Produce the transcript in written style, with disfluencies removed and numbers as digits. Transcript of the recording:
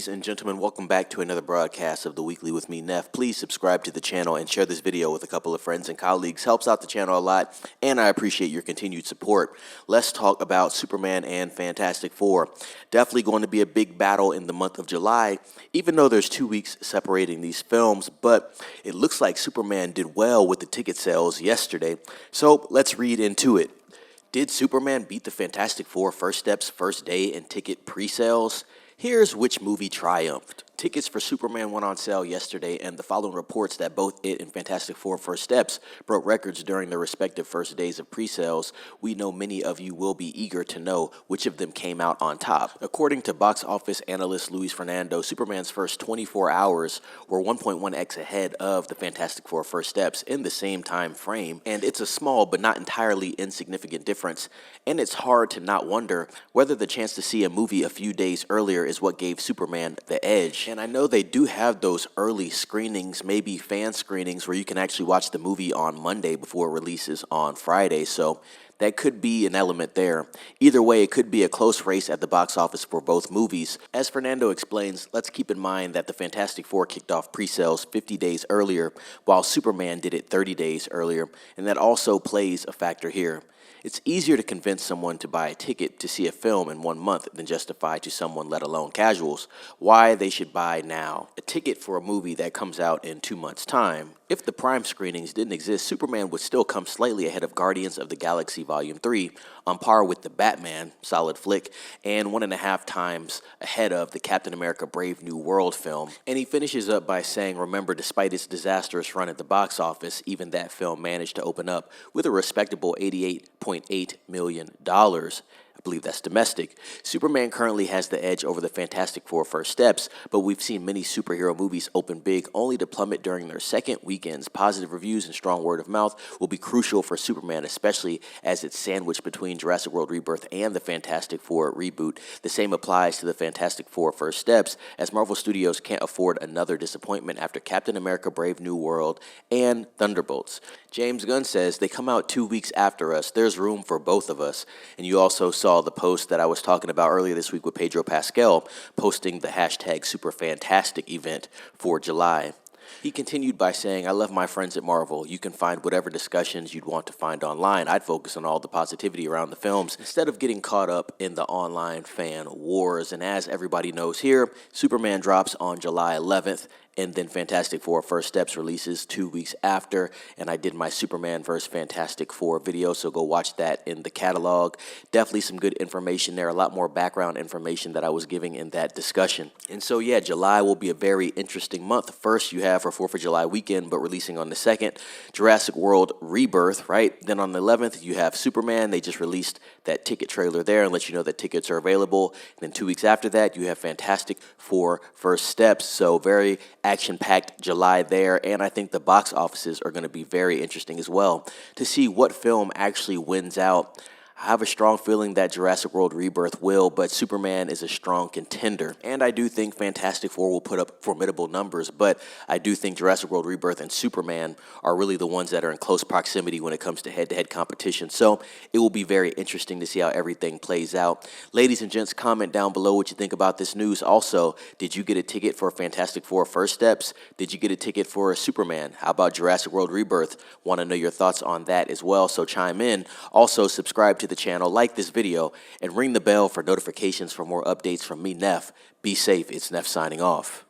Ladies and gentlemen, welcome back to another broadcast of The Weekly with me, Neff. Please subscribe to the channel and share this video with a couple of friends and colleagues. Helps out the channel a lot, and I appreciate your continued support. Let's talk about Superman and Fantastic Four. Definitely going to be a big battle in the month of July, even though there's 2 weeks separating these films, but it looks like Superman did well with the ticket sales yesterday. So let's read into it. Did Superman beat the Fantastic Four first steps first day and ticket pre-sales? Here's which movie triumphed. Tickets for Superman went on sale yesterday, and the following reports that both it and Fantastic Four First Steps broke records during their respective first days of pre-sales. We know many of you will be eager to know which of them came out on top. According to box office analyst Luis Fernando, Superman's first 24 hours were 1.1x ahead of the Fantastic Four First Steps in the same time frame, and it's a small but not entirely insignificant difference, and it's hard to not wonder whether the chance to see a movie a few days earlier is what gave Superman the edge. And I know they do have those early screenings, maybe fan screenings, where you can actually watch the movie on Monday before it releases on Friday, so that could be an element there. Either way, it could be a close race at the box office for both movies. As Fernando explains, let's keep in mind that the Fantastic Four kicked off pre-sales 50 days earlier, while Superman did it 30 days earlier, and that also plays a factor here. It's easier to convince someone to buy a ticket to see a film in 1 month than justify to someone, let alone casuals, why they should buy now. A ticket for a movie that comes out in 2 months' time. If the prime screenings didn't exist, Superman would still come slightly ahead of Guardians of the Galaxy Volume 3, on par with the Batman, solid flick, and 1.5 times ahead of the Captain America Brave New World film. And he finishes up by saying, remember, despite its disastrous run at the box office, even that film managed to open up with a respectable $88.8 million. I believe that's domestic. Superman currently has the edge over the Fantastic Four First Steps, but we've seen many superhero movies open big only to plummet during their second weekends. Positive reviews and strong word of mouth will be crucial for Superman, especially as it's sandwiched between Jurassic World Rebirth and the Fantastic Four reboot. The same applies to the Fantastic Four First Steps, as Marvel Studios can't afford another disappointment after Captain America Brave New World and Thunderbolts. James Gunn says, they come out 2 weeks after us. There's room for both of us. And you also saw the post that I was talking about earlier this week with Pedro Pascal posting the hashtag #SuperFantastic event for July. He continued by saying, I love my friends at Marvel. You can find whatever discussions you'd want to find online. I'd focus on all the positivity around the films instead of getting caught up in the online fan wars. And as everybody knows here, Superman drops on July 11th. And then Fantastic Four First Steps releases 2 weeks after, and I did my Superman vs. Fantastic Four video, so go watch that in the catalog. Definitely some good information there, a lot more background information that I was giving in that discussion. And so yeah, July will be a very interesting month. First, you have for 4th of July weekend, but releasing on the 2nd, Jurassic World Rebirth, right? Then on the 11th, you have Superman. They just released that ticket trailer there and let you know that tickets are available. And then 2 weeks after that, you have Fantastic Four First Steps, so very action-packed July there, and I think the box offices are going to be very interesting as well to see what film actually wins out. I have a strong feeling that Jurassic World Rebirth will, but Superman is a strong contender. And I do think Fantastic Four will put up formidable numbers, but I do think Jurassic World Rebirth and Superman are really the ones that are in close proximity when it comes to head-to-head competition. So it will be very interesting to see how everything plays out. Ladies and gents, comment down below what you think about this news. Also, did you get a ticket for Fantastic Four First Steps? Did you get a ticket for Superman? How about Jurassic World Rebirth? Want to know your thoughts on that as well, so chime in. Also, subscribe to the channel, like this video, and ring the bell for notifications for more updates from me, Neff. Be safe. It's Neff signing off.